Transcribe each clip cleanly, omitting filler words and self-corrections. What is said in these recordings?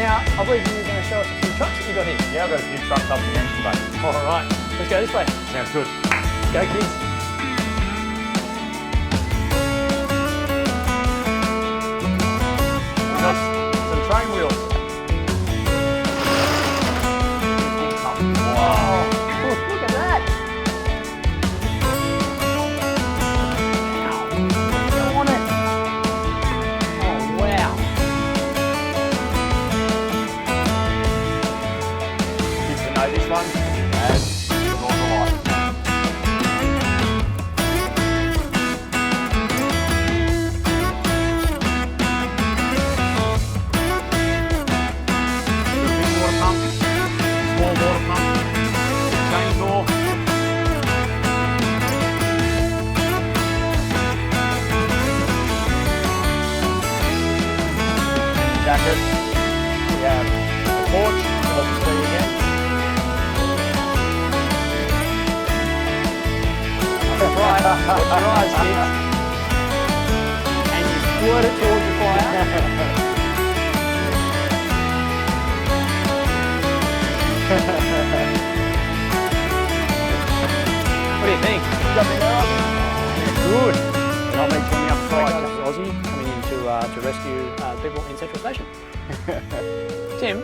Now, I believe you're going to show us a few trucks that you got here. Yeah, I've got a few trucks up in the engine bay. All right, let's go this way. Sounds good. Go, kids. We've got some train wheels. Wow, look at that. Wow, go on it. Oh, wow. Kids to know this one as Northern Light. Big water pump, small water pump, chainsaw. Jacket. We have a porch, let me see again. That's right. Watch your eyes, kids. And you squirt it towards the fire. What do you think? Good. I'll make 20 up Right, front. guys, Ozzie coming in to rescue people in Central Station. Tim,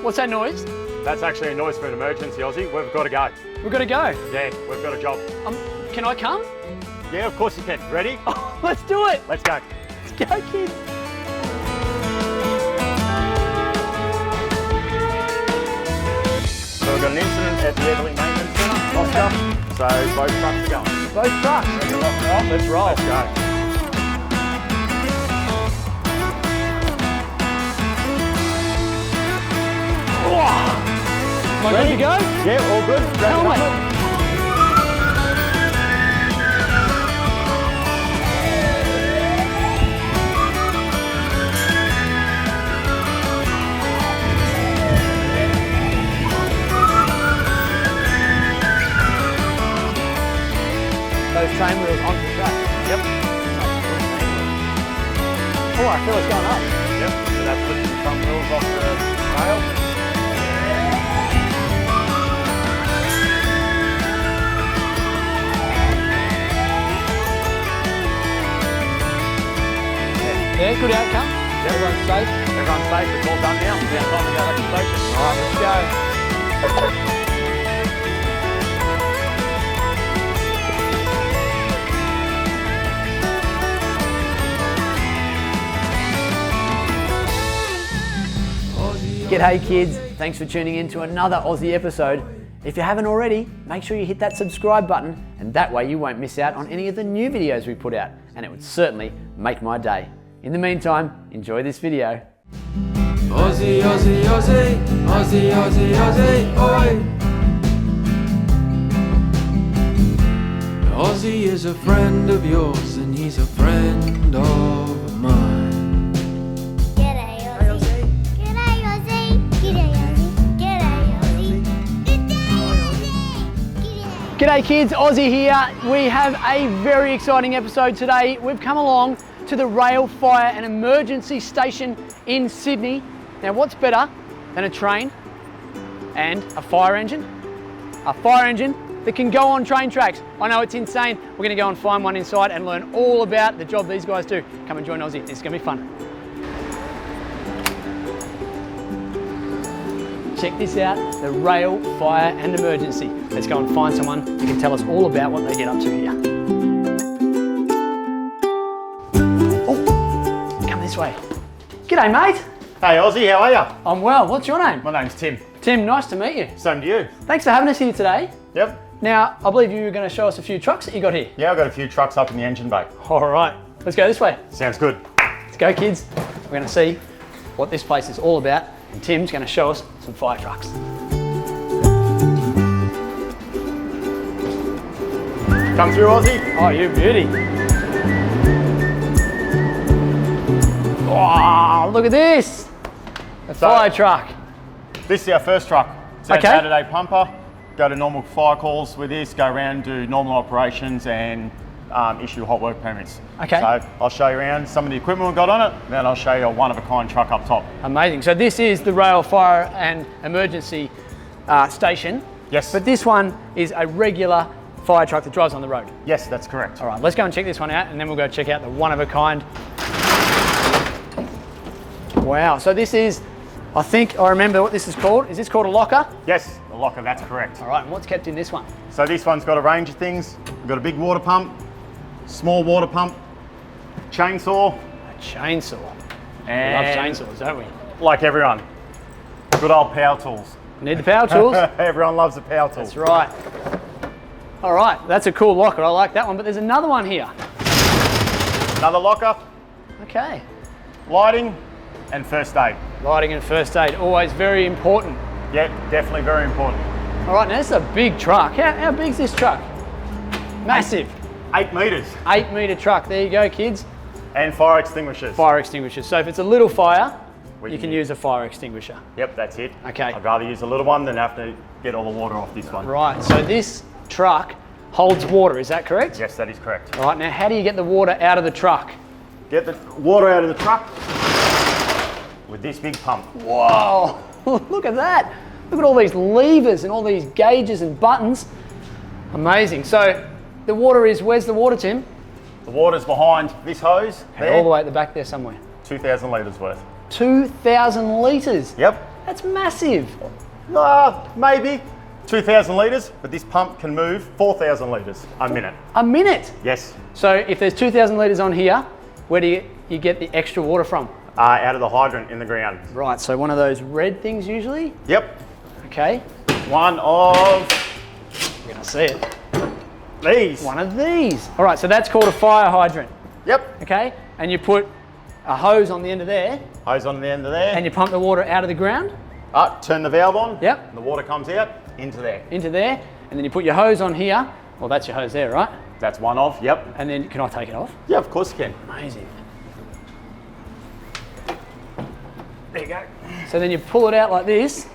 what's that noise? That's actually a noise for an emergency, Ozzie. We've got to go. We've got to go. Yeah, we've got a job. Can I come? Yeah, of course you can. Ready? Oh, let's do it. Let's go. Let's go, kids. So we've got an incident at the Elderly Maintenance Centre, Oscar. So both trucks are going. Both trucks. Let's roll. Let's go. Am I good to go? Yeah, all good. Grab your Helmet. helmet. Those train wheels onto the track. Yep. Oh, I feel it's going up. Yep. So that's lifting the front wheels off the rail. Yeah, good outcome. Yep. Everyone's safe. Everyone's safe. It's all done now. Now it's time to go back to the station. All right, let's go. G'day kids, thanks for tuning in to another Aussie episode. If you haven't already, make sure you hit that subscribe button and that way you won't miss out on any of the new videos we put out, and it would certainly make my day. In the meantime, enjoy this video. Ozzie, Ozzie, Ozzie, Ozzie, Ozzie, Ozzie, oi! Ozzie is a friend of yours and he's a friend of mine. G'day Ozzie. G'day Ozzie. G'day Ozzie. G'day Ozzie. G'day kids, Ozzie here. We have a very exciting episode today. We've come along to the Rail, Fire and Emergency Station in Sydney. Now what's better than a train and a fire engine? A fire engine that can go on train tracks. I know it's insane. We're going to go and find one inside and learn all about the job these guys do. Come and join Ozzie, it's going to be fun. Check this out, the Rail, Fire and Emergency. Let's go and find someone who can tell us all about what they get up to here. Oh, come this way. G'day mate. Hey Ozzie, how are you? I'm well, what's your name? My name's Tim. Tim, nice to meet you. Same to you. Thanks for having us here today. Yep. Now, I believe you were going to show us a few trucks that you got here. Yeah, I've got a few trucks up in the engine bay. All right, let's go this way. Sounds good. Let's go kids. We're going to see what this place is all about and Tim's going to show us some fire trucks. Come through, Ozzie. Oh, you beauty. Oh, look at this. A fire truck. This is our first truck. It's our Okay. day-to-day pumper. Go to normal fire calls with this, go around, do normal operations and issue hot work permits. Okay. So I'll show you around some of the equipment we've got on it, then I'll show you a one-of-a-kind truck up top. Amazing. So this is the rail fire and emergency station. Yes. But this one is a regular fire truck that drives on the road. Yes, that's correct. All right, let's go and check this one out, and then we'll go check out the one-of-a-kind. Wow, so this is, I think I remember what this is called. Is this called a locker? Yes, the locker, that's correct. All right, and what's kept in this one? So this one's got a range of things. We've got a big water pump, small water pump, chainsaw. A chainsaw. We And love chainsaws, don't we? like everyone, good old power tools. Need the power tools? Everyone loves the power tools. That's right. All right, that's a cool locker. I like that one, but there's another one here. Another locker, Okay. lighting, and first aid. Lighting and first aid, always very important. Yeah, definitely very important. All right, now this is a big truck. How big's this truck? Massive. 8 metres. 8-metre truck. There you go, kids. And fire extinguishers. Fire extinguishers. So if it's a little fire, We you can can use a fire extinguisher. Yep, that's it. Okay. I'd rather use a little one than have to get all the water off this one. Right, so this truck holds water, is that correct? Yes, that is correct. All right, now how do you get the water out of the truck? Get the water out of the truck with this big pump. Whoa, look at that. Look at all these levers and all these gauges and buttons. Amazing. So the water is, where's the water, Tim? The water's behind this hose there. All the way at the back there somewhere. 2,000 litres worth. 2,000 litres. Yep. That's massive. Maybe 2,000 litres, but this pump can move 4,000 litres a minute. A minute. Yes. So if there's 2,000 litres on here, where do you get the extra water from? Out of the hydrant in the ground. Right, so one of those red things usually. Yep. Okay, One of you're gonna see it. these. One of these. All right, so that's called a fire hydrant. Yep. Okay, and you put a hose on the end of there, Hose on the end of there. and you pump the water out of the ground. Turn the valve on. Yep. And the water comes out into there. Into there, and then you put your hose on here. Well, that's your hose there, right? That's one off. Yep. And then, can I take it off? Yeah, of course you can. Amazing. There you go. So then you pull it out like this,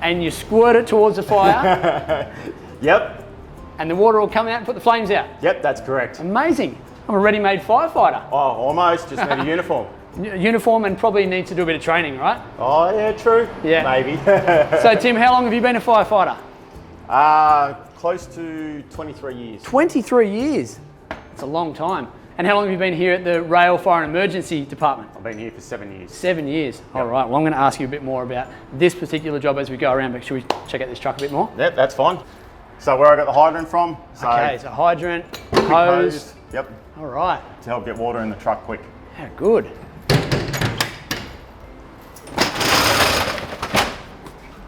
and you squirt it towards the fire, Yep. and the water will come out and put the flames out. Yep, that's correct. Amazing. I'm a ready-made firefighter. Oh, almost. Just need a uniform. Uniform and probably needs to do a bit of training, right? Oh, yeah, true. Yeah. Maybe. So Tim, how long have you been a firefighter? Close to 23 years. 23 years. It's a long time. And how long have you been here at the Rail Fire and Emergency Department? I've been here for 7 years. 7 years. All right, well I'm going to ask you a bit more about this particular job as we go around, but should we check out this truck a bit more? Yep, that's fine. So where I got the hydrant from. So Okay, so hydrant, quick hose. Yep, All right, to help get water in the truck quick. how good.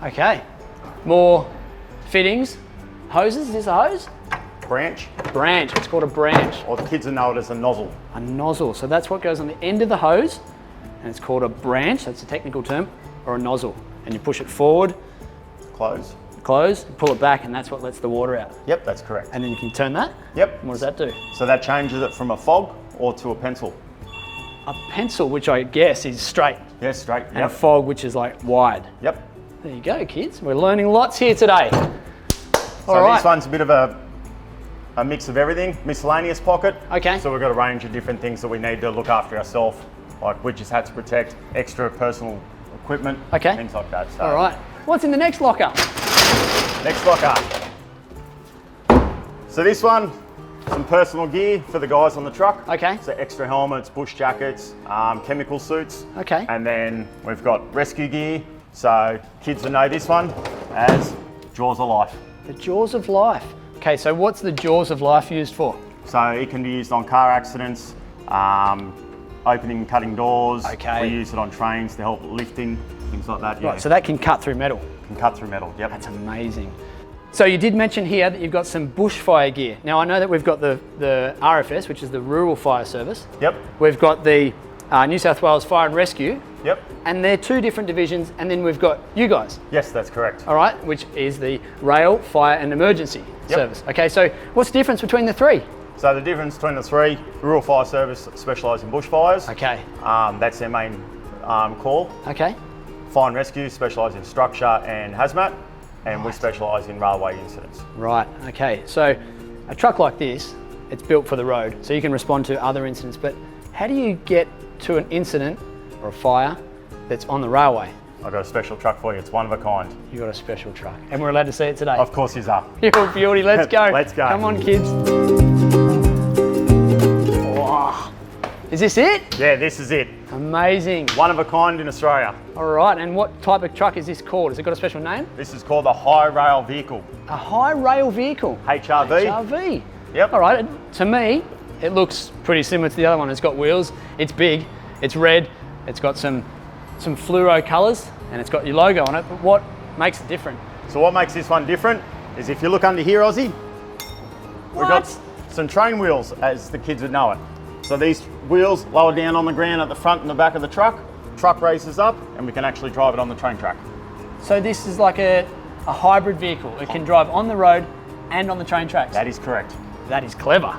Okay, more fittings. Hoses, is this a hose? Branch, Branch, it's called a branch. or the kids will know it as a nozzle. A nozzle, so that's what goes on the end of the hose, and it's called a branch, that's a technical term, or a nozzle. And you push it forward, Close. close, pull it back, and that's what lets the water out. Yep, that's correct. And then you can turn that. Yep. And what does that do? So that changes it from a fog or to a pencil. A pencil, which I guess is straight, Yeah, straight. and a Yep. fog, which is like wide. Yep. There you go, kids. We're learning lots here today. So All right. this one's a bit of a mix of everything, miscellaneous pocket. Okay. So we've got a range of different things that we need to look after ourselves, like witches hats to protect, extra personal equipment, Okay. things like that. So All right. What's in the next locker? next locker. So this one, some personal gear for the guys on the truck. Okay. So extra helmets, bush jackets, chemical suits. Okay. And then we've got rescue gear. So kids will know this one as Jaws of Life. The jaws of life. Okay, so what's the jaws of life used for? So it can be used on car accidents, opening and cutting doors. Okay. We use it on trains to help lifting, things like that. Yeah. Right, so that can cut through metal. can cut through metal. Yep. That's amazing. So you did mention here that you've got some bushfire gear. Now I know that we've got the RFS, which is the Rural Fire Service. Yep. We've got the New South Wales Fire and Rescue, Yep. and they're two different divisions, and then we've got you guys, Yes, that's correct. all right, which is the Rail, Fire and Emergency Yep. Service. Okay, so what's the difference between the three? So the difference between the three, Rural Fire Service specialise in bushfires. Okay, That's their main call. okay, Fire and Rescue specialise in structure and hazmat, and we specialise in railway incidents. right, okay. So a truck like this, it's built for the road, so you can respond to other incidents, but how do you get to an incident or a fire that's on the railway? I've got a special truck for you. It's one of a kind. You got a special truck, and we're allowed to see it today. Of course you are. You're beauty, let's go. Let's go. Come on, kids. Wow. Is this it? Yeah, this is it. Amazing. One of a kind in Australia. All right, and what type of truck is this called? Has it got a special name? This is called a high rail vehicle. A high rail vehicle. HRV. HRV. Yep. All right, to me, it looks pretty similar to the other one. It's got wheels, it's big, it's red, it's got some fluoro colours, and it's got your logo on it, but what makes it different? So what makes this one different is if you look under here, Ozzie, we've got some train wheels, as the kids would know it. So these wheels lower down on the ground at the front and the back of the truck raises up, and we can actually drive it on the train track. So this is like a hybrid vehicle. It can drive on the road and on the train tracks. That is correct. That is clever.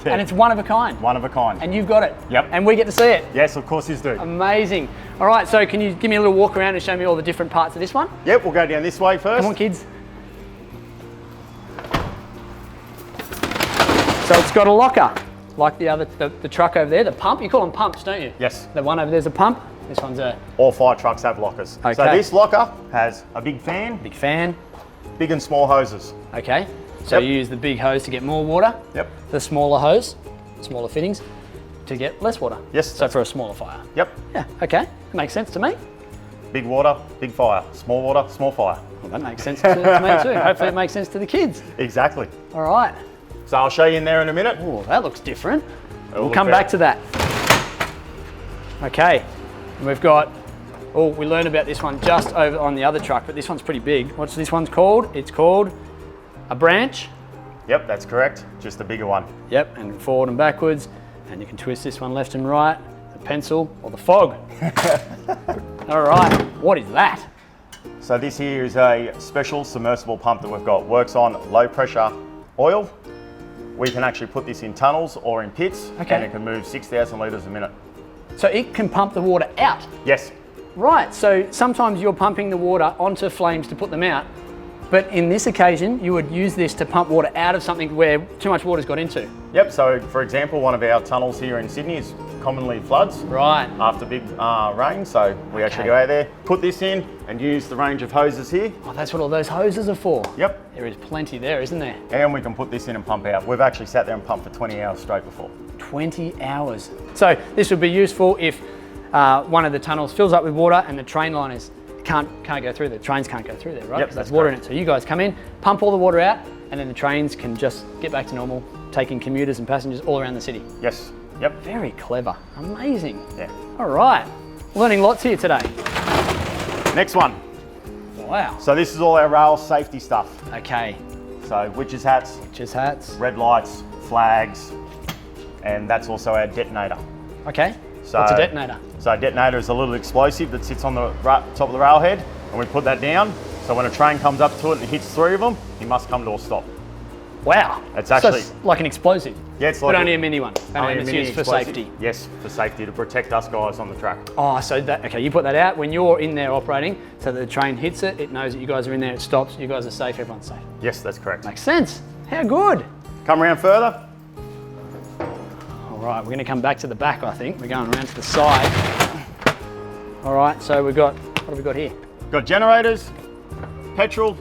Yeah. And it's one of a kind. One of a kind. And you've got it. Yep. And we get to see it. Yes, of course you do. Amazing. All right, so can you give me a little walk around and show me all the different parts of this one? Yep, we'll go down this way first. Come on, kids. So it's got a locker, like the truck over there, the pump. You call them pumps, don't you? Yes. The one over there's a pump. This one's a All fire trucks have lockers. Okay. So this locker has a big fan, big fan. big and small hoses. Okay. So Yep. you use the big hose to get more water. Yep. The smaller hose, smaller fittings, to get less water. Yes. So for a smaller fire. Yep. Yeah. Okay. Makes sense to me. Big water, big fire. Small water, small fire. Well, that makes sense to me too. Hopefully it makes sense to the kids. Exactly. All right. So I'll show you in there in a minute. Oh, that looks different. It'll We'll look come very- back to that. Okay. And we've got, oh, we learned about this one just over on the other truck, but this one's pretty big. What's this one's called? It's called a branch. Yep, that's correct. Just a bigger one. Yep, and forward and backwards. And you can twist this one left and right, the pencil or the fog. All right, what is that? So this here is a special submersible pump that we've got. Works on low pressure oil. We can actually put this in tunnels or in pits, Okay. and it can move 6,000 litres a minute. So it can pump the water out. Yes. Right, so sometimes you're pumping the water onto flames to put them out, but in this occasion, you would use this to pump water out of something where too much water's got into. Yep, so for example, one of our tunnels here in Sydney is commonly floods Right. after big rain. So we actually go out there, put this in and use the range of hoses here. Oh, that's what all those hoses are for. Yep, There is plenty there, isn't there? and we can put this in and pump out. We've actually sat there and pumped for 20 hours straight before. 20 hours. So this would be useful if one of the tunnels fills up with water and the train liners can't go through there. The trains can't go through there, right? Yep, 'Cause that's there's water correct. in it. So you guys come in, pump all the water out, and then the trains can just get back to normal, taking commuters and passengers all around the city. Yes, yep, Very clever. Amazing. yeah. All right. Learning lots here today. Next one. Wow. So this is all our rail safety stuff. Okay. So witches hats, Witches hats. red lights, flags, and that's also our detonator. Okay. So, What's a detonator? So a detonator is a little explosive that sits on the top of the railhead, and we put that down. So when a train comes up to it and hits 3 of them, he must come to a stop. Wow. It's So actually- it's like an explosive. Yeah, it's like But only a mini one. only And a it's mini used for explosive. safety. Yes, for safety, to protect us guys on the track. Oh, so that, okay, you put that out when you're in there operating, so that the train hits it, it knows that you guys are in there, it stops, you guys are safe, everyone's safe. Yes, that's correct. Makes sense. How good. Come around further. All right, we're gonna come back to the back, I think. We're going around to the side. All right, so what have we got here? Got generators, petrol,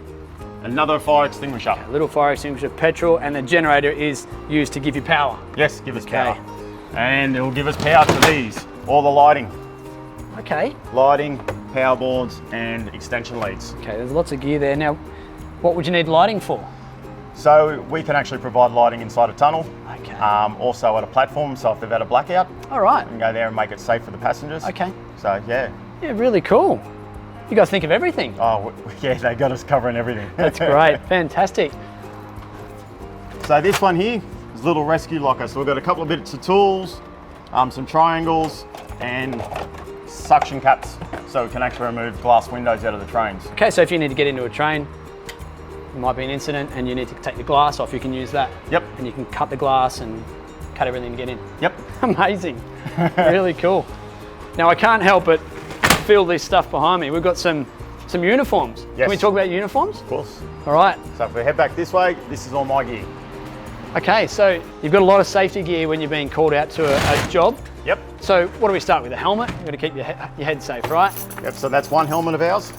another fire extinguisher. A little fire extinguisher, petrol, and the generator is used to give you power. Yes, give us Okay. power. And it will give us power to these, all the lighting. Okay. Lighting, power boards, and extension leads. Okay, there's lots of gear there. Now, what would you need lighting for? So we can actually provide lighting inside a tunnel, Okay. also at a platform, so if they've had a blackout, All right. we can go there and make it safe for the passengers. Okay. So yeah. Yeah, really cool. You guys think of everything. Oh, yeah, they got us covering everything. That's great. Fantastic. So this one here is a little rescue locker. So we've got a couple of bits of tools, some triangles, and suction caps, so we can actually remove glass windows out of the trains. Okay, so if you need to get into a train, it might be an incident and you need to take the glass off, you can use that. Yep. And you can cut the glass and cut everything to get in. Yep. Amazing. Really cool. Now I can't help but feel this stuff behind me. We've got some uniforms. Yes. Can we talk about uniforms? Of course. All right. So if we head back this way, this is all my gear. Okay, so you've got a lot of safety gear when you're being called out to a job. Yep. So what do we start with? The helmet? You've got to keep your head safe, right? Yep, so that's one helmet of ours.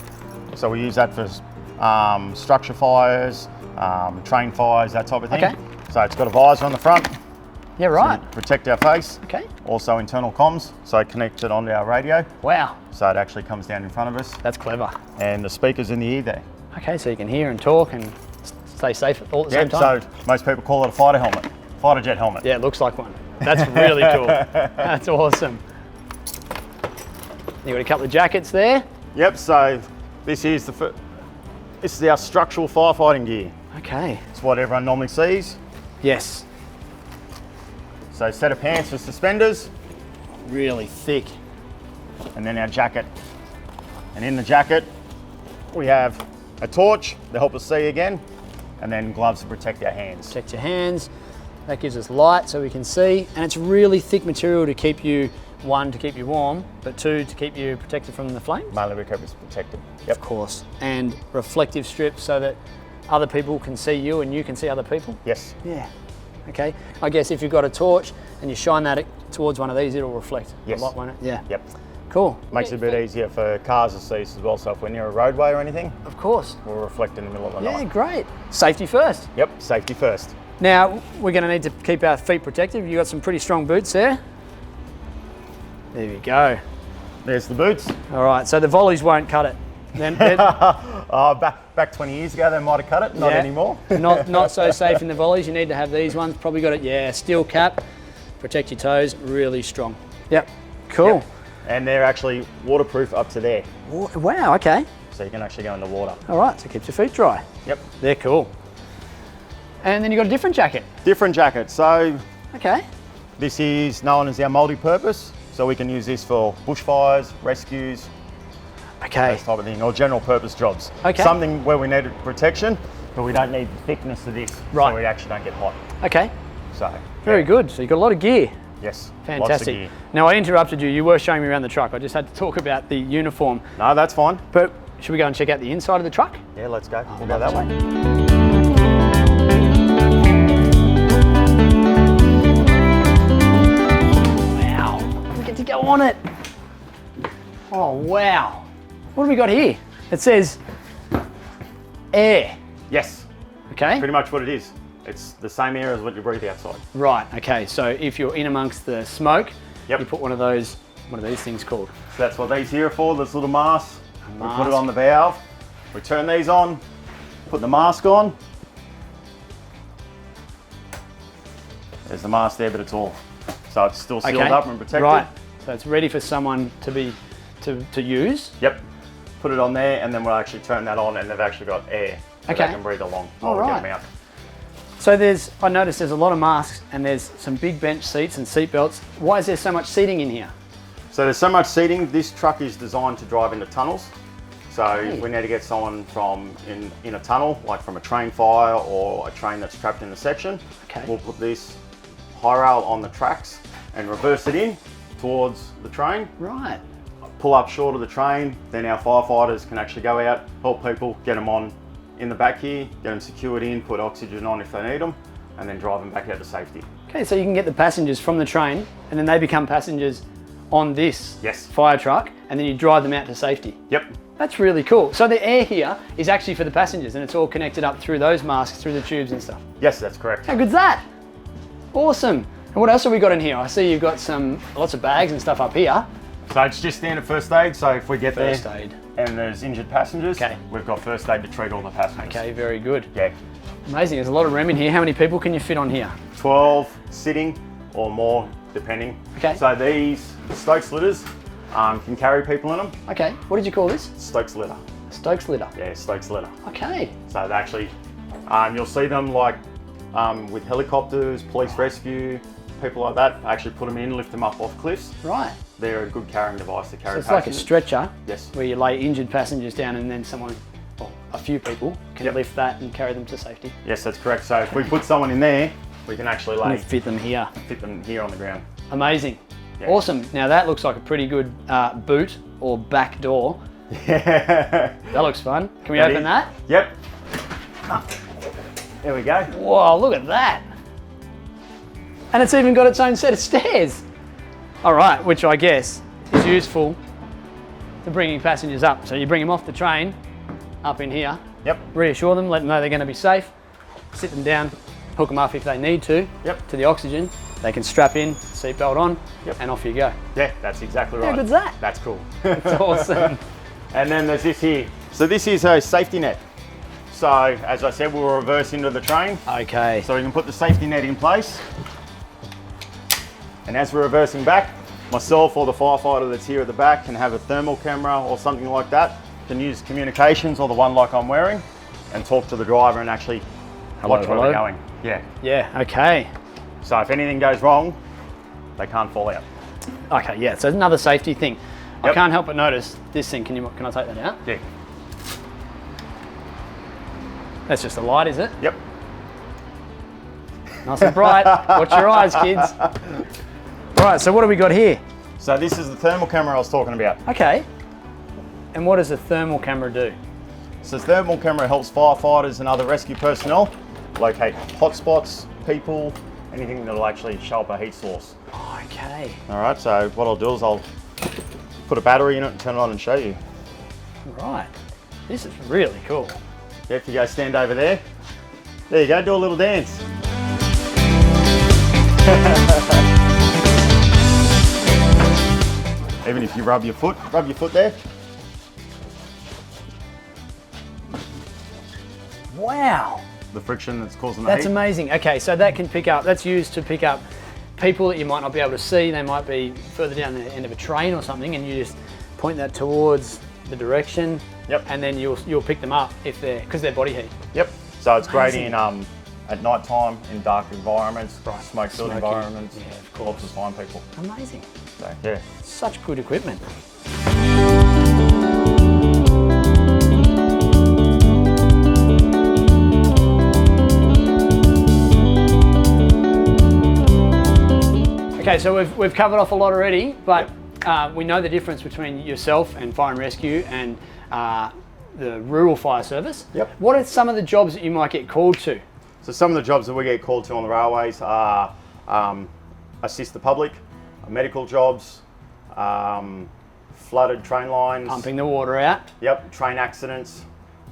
So we use that for structure fires, train fires, that type of thing. Okay. So it's got a visor on the front. Yeah, right. To protect our face. Okay. Also internal comms, so connected onto our radio. Wow, So it actually comes down in front of us. that's clever. And the speakers in the ear there. Okay, so you can hear and talk and stay safe all at the same time. So most people call it a fighter helmet, fighter jet helmet. Yeah, it looks like one. That's really cool. That's awesome. You got a couple of jackets there. Yep, so this is our structural firefighting gear. Okay. It's what everyone normally sees. Yes. So set of pants for suspenders, Really thick. and then our jacket. And in the jacket, we have a torch to help us see again, and then gloves to protect our hands. Protect your hands. That gives us light so we can see. And it's really thick material to keep you, one, to keep you warm, but two, to keep you protected from the flames. Mainly we keep us protected. Of course. And reflective strips so that other people can see you and you can see other people. Yes. Yeah. Okay. I guess if you've got a torch and you shine that towards one of these, it'll reflect Yes. a lot, won't it? Yeah. Yep. Cool. Makes it a bit easier for cars to see as well. So if we're near a roadway or anything, Of course. we'll reflect in the middle of the Yeah, night. great. Safety first. Yep, safety first. Now, we're going to need to keep our feet protected. You've got some pretty strong boots there. There we go. There's the boots. All right, so the volleys won't cut it. Back 20 years ago, they might have cut it, not Yeah. anymore. not so safe in the volleys. You need to have these ones. Probably got it, yeah, steel cap. Protect your toes, really strong. Yep, cool. Yep. And they're actually waterproof up to there. Wow, okay. So you can actually go in the water. All right, so it keeps your feet dry. Yep. They're cool. And then you've got a different jacket. Different jacket. So Okay. this is known as our multi-purpose. So we can use this for bushfires, rescues, Okay. this type of thing, or general purpose jobs. Okay. Something where we need protection, but we don't need the thickness of this. Right. So we actually don't get hot. Okay. So. Very yeah. good. So you've got a lot of gear. Yes. Lots of Fantastic. gear. Now, I interrupted you. You were showing me around the truck. I just had to talk about the uniform. No, that's fine. But should we go and check out the inside of the truck? Yeah, let's go. We'll go that way. Wow. We get to go on it. Oh, wow. What have we got here? It says air. Yes. Okay. Pretty much what it is. It's the same air as what you breathe outside. Right. Okay. So if you're in amongst the smoke, Yep. you put one of those, what are these things called? So that's what these here are for, this little mask. We put Mask. it on the valve. We turn these on, put the mask on. There's the mask there, but it's off. So it's still sealed up and protected. Right. So it's ready for someone to use. Yep. Put it on there, and then we'll actually turn that on, and they've actually got air. So Okay. they can breathe along while All we get right. them out. So I noticed there's a lot of masks and there's some big bench seats and seat belts. Why is there so much seating in here? So there's so much seating. This truck is designed to drive into tunnels. So Okay. if we need to get someone from in a tunnel, like from a train fire or a train that's trapped in a section, Okay. we'll put this high rail on the tracks and reverse it in towards the train, Right. pull up short of the train, then our firefighters can actually go out, help people, get them on in the back here, get them secured in, put oxygen on if they need them, and then drive them back out to safety. Okay, so you can get the passengers from the train and then they become passengers on this Yes. fire truck and then you drive them out to safety. Yep. That's really cool. So the air here is actually for the passengers and it's all connected up through those masks, through the tubes and stuff. Yes, that's correct. How good's that? Awesome. And what else have we got in here? I see you've got lots of bags and stuff up here. So it's just standard first aid. So if we get First there aid. and there's injured passengers, Okay. we've got first aid to treat all the passengers. Okay, very good. Yeah. Amazing. There's a lot of room in here. How many people can you fit on here? 12 sitting or more, depending. Okay. So these Stokes litters can carry people in them. Okay. What did you call this? Stokes litter. Stokes litter. Yeah, Stokes litter. Okay. So they actually, you'll see them like with helicopters, police rescue, people like that. Actually put them in, lift them up off cliffs. Right. They're a good carrying device to carry So it's like a passengers. stretcher Yes. where you lay injured passengers down and then a few people can Yep. lift that and carry them to safety. Yes, that's correct. So if we put someone in there, we can actually And fit them here. fit them here on the ground. Amazing. Yeah. Awesome. Now that looks like a pretty good boot or back door. Yeah. That looks fun. Can we That open is- that? Yep. There we go. Whoa, look at that. And it's even got its own set of stairs. All right, which I guess is useful for bringing passengers up. So you bring them off the train, up in here, Yep. reassure them, let them know they're going to be safe, sit them down, hook them up if they need to, Yep. to the oxygen. They can strap in, seatbelt on, Yep. and off you go. Yeah, that's exactly right. How good's that? That's cool. It's awesome. And then there's this here. So this is a safety net. So as I said, we'll reverse into the train. Okay. So we can put the safety net in place. And as we're reversing back, myself or the firefighter that's here at the back can have a thermal camera or something like that. Can use communications or the one like I'm wearing and talk to the driver and actually watch where we're going. Yeah. Yeah, okay. So if anything goes wrong, they can't fall out. Okay, yeah, so another safety thing. I Yep. can't help but notice this thing. Can I take that out? Yeah. That's just a light, is it? Yep. Nice and bright. Watch your eyes, kids. Right, so what do we got here? So this is the thermal camera I was talking about. Okay. And what does a thermal camera do? So the thermal camera helps firefighters and other rescue personnel locate hotspots, people, anything that'll actually show up a heat source. Okay. All right, so what I'll do is I'll put a battery in it and turn it on and show you. Right. This is really cool. Yeah, if you go stand over there, there you go, do a little dance. Even if you rub your foot there. Wow. The friction that's causing the That's heat. amazing. Okay, so that can pick up, that's used to pick up people that you might not be able to see. They might be further down the end of a train or something, and you just point that towards the direction. Yep. And then you'll pick them up if because they're body heat. Yep. So it's great Amazing. in at night time in dark environments, Right. smoke-filled Smoky. environments. Yeah, of Helps us find people. Amazing. So yeah. Such good equipment. Okay, so we've covered off a lot already, but we know the difference between yourself and fire and rescue and the rural fire service. Yep. What are some of the jobs that you might get called to? So some of the jobs that we get called to on the railways are assist the public, medical jobs, flooded train lines. Pumping the water out. Yep, train accidents,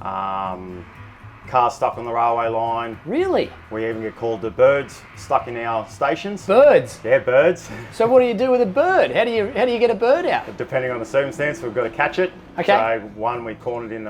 cars stuck on the railway line. Really? We even get called to birds stuck in our stations. Birds. Yeah, birds. So what do you do with a bird? How do you get a bird out? Depending on the circumstance, we've got to catch it. Okay. So one, we cornered in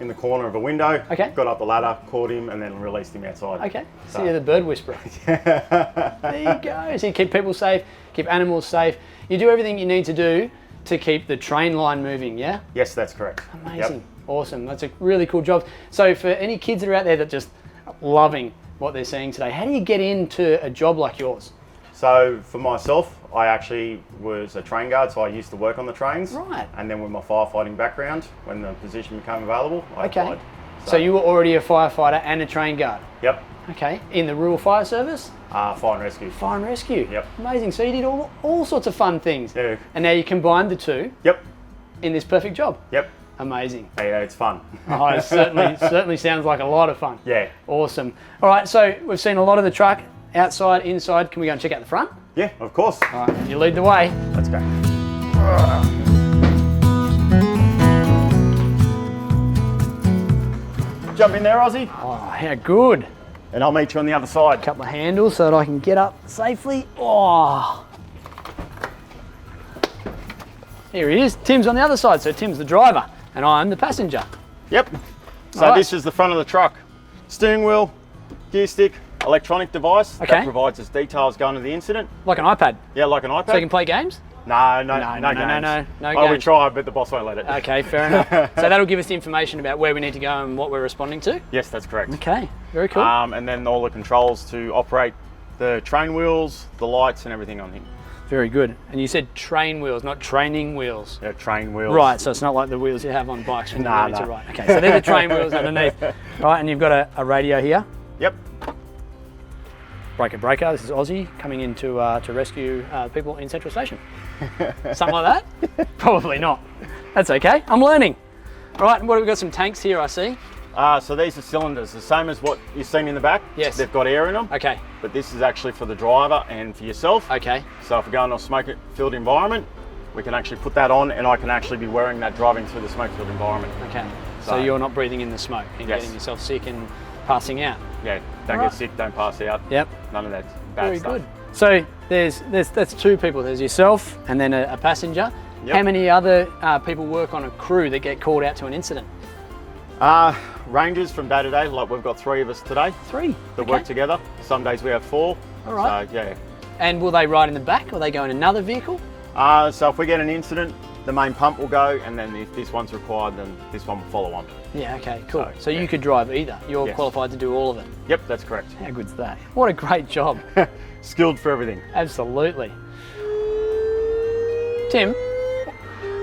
the corner of a window. Okay. Got up the ladder, caught him, and then released him outside. Okay. So you're the bird whisperer. There you go. So you keep people safe, keep animals safe. You do everything you need to do to keep the train line moving, yeah? Yes, that's correct. Amazing. Yep. Awesome. That's a really cool job. So for any kids that are out there that just loving what they're seeing today, how do you get into a job like yours? So for myself, I actually was a train guard, so I used to work on the trains. Right. And then with my firefighting background, when the position became available, I Okay. applied. So you were already a firefighter and a train guard. Yep. Okay. In the rural fire service? Fire and rescue. Fire and rescue. Yep. Amazing. So you did all sorts of fun things. Yeah. And now you combine the two Yep. in this perfect job. Yep. Amazing. Yeah, it's fun. Oh, it certainly sounds like a lot of fun. Yeah. Awesome. All right, so we've seen a lot of the truck, outside, inside. Can we go and check out the front? Yeah, of course. All right, you lead the way. Let's go. Jump in there, Ozzie, Oh, how good. and I'll meet you on the other side. Couple of handles so that I can get up safely. Oh. Here he is. Tim's on the other side, so Tim's the driver and I'm the passenger. Yep. So Alright. this is the front of the truck. Steering wheel, gear stick, electronic device Okay. that provides us details going to the incident. Like an iPad. Yeah, like an iPad. So you can play games? No No, games. no Oh, we games. tried, but the boss won't let it. Okay, fair enough. So that'll give us the information about where we need to go and what we're responding to? Yes, that's correct. Okay, very cool. And then all the controls to operate the train wheels, the lights, and everything on him. Very good. And you said train wheels, not training wheels. Yeah, train wheels. Right, so it's not like the wheels you have on bikes when Nah, you're ready to nah. ride. Okay, so they're the train wheels underneath. Right, and you've got a radio here. Yep. Breaker. This is Ozzie coming in to rescue people in Central Station. Something like that? Probably not. That's okay. I'm learning. All right, and what have we got? Some tanks here, I see. So these are cylinders, the same as what you've seen in the back. Yes. They've got air in them. Okay. But this is actually for the driver and for yourself. Okay. So if we go into a smoke-filled environment, we can actually put that on, and I can actually be wearing that driving through the smoke-filled environment. Okay. So you're not breathing in the smoke and Yes. getting yourself sick and passing out. Yeah, don't Right. get sick, don't pass out. Yep. None of that bad Very stuff. good. So that's two people. There's yourself and then a passenger. Yep. How many other people work on a crew that get called out to an incident? Rangers from day to day, like we've got 3 of us today 3. that Okay. work together. Some days we have 4. All right. So yeah. And will they ride in the back or they go in another vehicle? So if we get an incident, the main pump will go, and then if this one's required, then this one will follow on. Yeah, okay, cool. So yeah. you could drive either. You're Yes. qualified to do all of it. Yep, that's correct. How good's that? What a great job. Skilled for everything. Absolutely. Tim,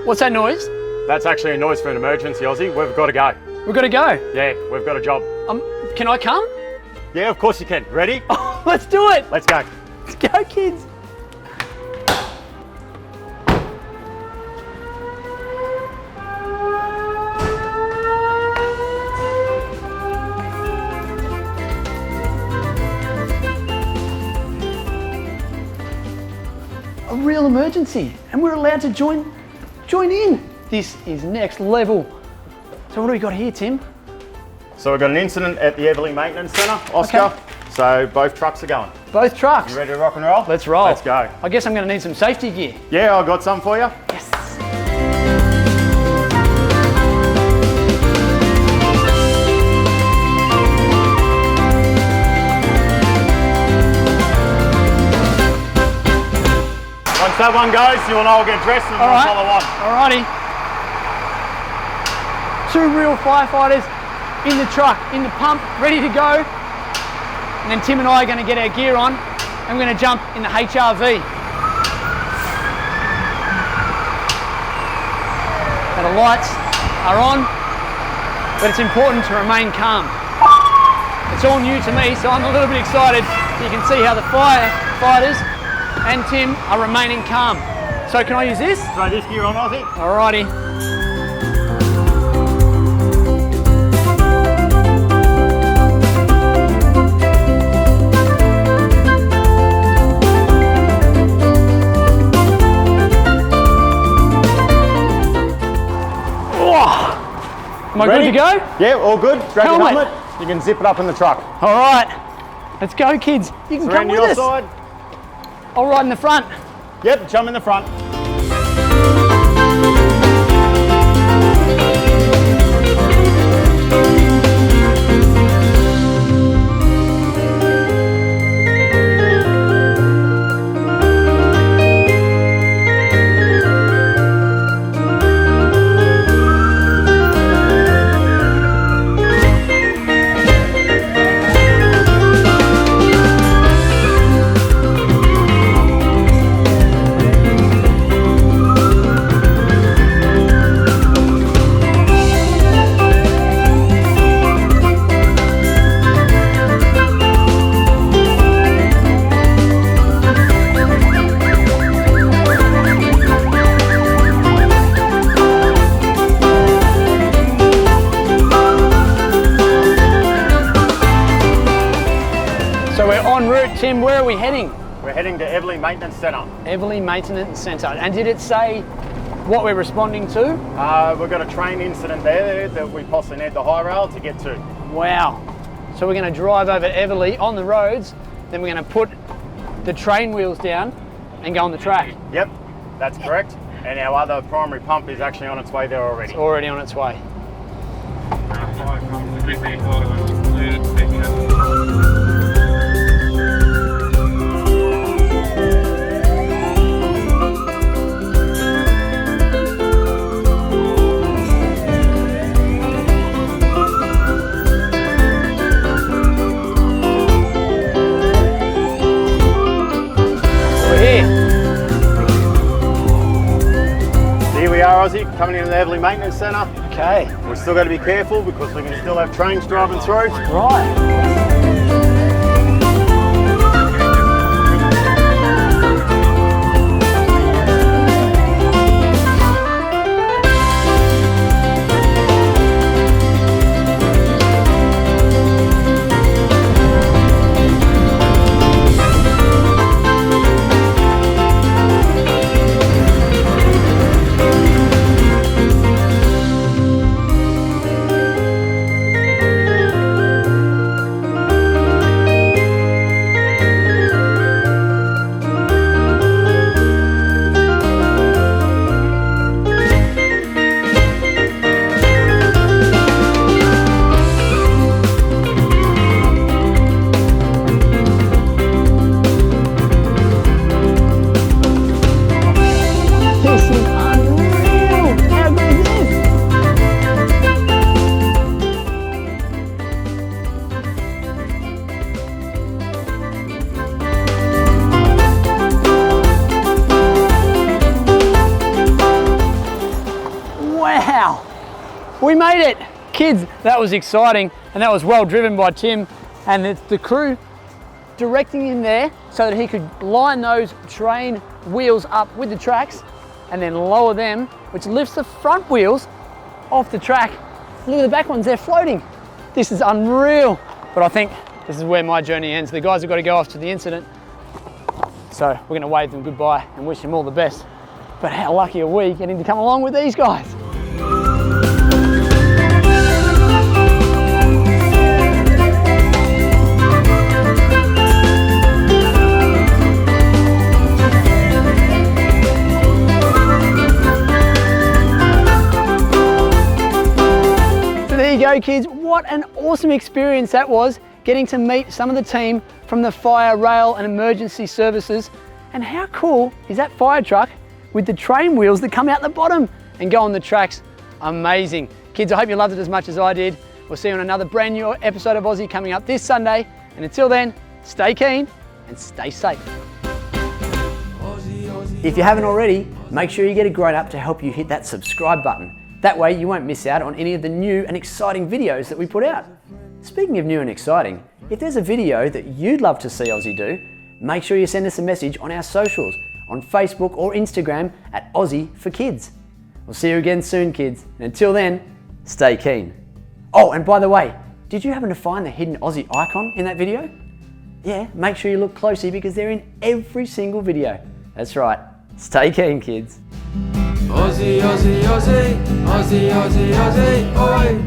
what's that noise? That's actually a noise for an emergency, Ozzie. We've got to go. We've got to go. Yeah, we've got a job. Can I come? Yeah, of course you can. Ready? Let's do it. Let's go. Let's go, kids. A real emergency, and we're allowed to join in. This is next level. So what do we got here, Tim? So we've got an incident at the Everly Maintenance Centre, Oscar. Okay. So both trucks are going. Both trucks. You ready to rock and roll? Let's roll. Let's go. I guess I'm going to need some safety gear. Yeah, I got some for you. Yes. Once that one goes, you and I will get dressed and we'll follow on. Alrighty. 2 real firefighters in the truck, in the pump, ready to go. And then Tim and I are going to get our gear on and we're going to jump in the HRV. Now the lights are on, but it's important to remain calm. It's all new to me, so I'm a little bit excited. You can see how the firefighters and Tim are remaining calm. So can I use this? Throw this gear on, Ozzie. Alrighty. Am I Ready? good to go? Yeah, all good. Grab your Helmet. helmet. You can zip it up in the truck. All right. Let's go, kids. You can Around come with your us. side. I'll ride in the front. Yep, jump in the front. So we're en route, Tim. Where are we heading? We're heading to Everly Maintenance Centre. Everly Maintenance Centre. And did it say what we're responding to? We've got a train incident there that we possibly need the high rail to get to. Wow. So we're going to drive over Everly on the roads, then we're going to put the train wheels down and go on the track. Yep, that's correct. And our other primary pump is actually on its way there already. Already on its way. We're here. Here we are, Ozzie, coming into the Everly Maintenance Centre. Okay. We've still got to be careful because we can still have trains driving through. Right. We made it! Kids, that was exciting, and that was well driven by Tim and the crew directing him there so that he could line those train wheels up with the tracks and then lower them, which lifts the front wheels off the track. Look at the back ones, they're floating. This is unreal. But I think this is where my journey ends. The guys have got to go off to the incident. So we're going to wave them goodbye and wish them all the best. But how lucky are we getting to come along with these guys? There you go, kids. What an awesome experience that was, getting to meet some of the team from the fire, rail and emergency services. And how cool is that fire truck with the train wheels that come out the bottom and go on the tracks? Amazing. Kids, I hope you loved it as much as I did. We'll see you on another brand new episode of Ozzie coming up this Sunday. And until then, stay keen and stay safe. If you haven't already, make sure you get a grown up to help you hit that subscribe button. That way you won't miss out on any of the new and exciting videos that we put out. Speaking of new and exciting, if there's a video that you'd love to see Ozzie do, make sure you send us a message on our socials, on Facebook or Instagram at Ozzie for Kids. We'll see you again soon, kids. And until then, stay keen. Oh, and by the way, did you happen to find the hidden Ozzie icon in that video? Yeah, make sure you look closely because they're in every single video. That's right. Stay keen, kids. Ozzie, Ozzie, Ozzie, Ozzie, Ozzie, Ozzie, oi!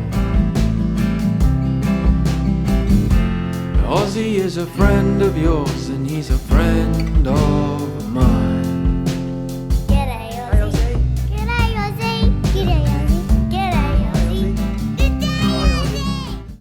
Ozzie is a friend of yours and he's a friend of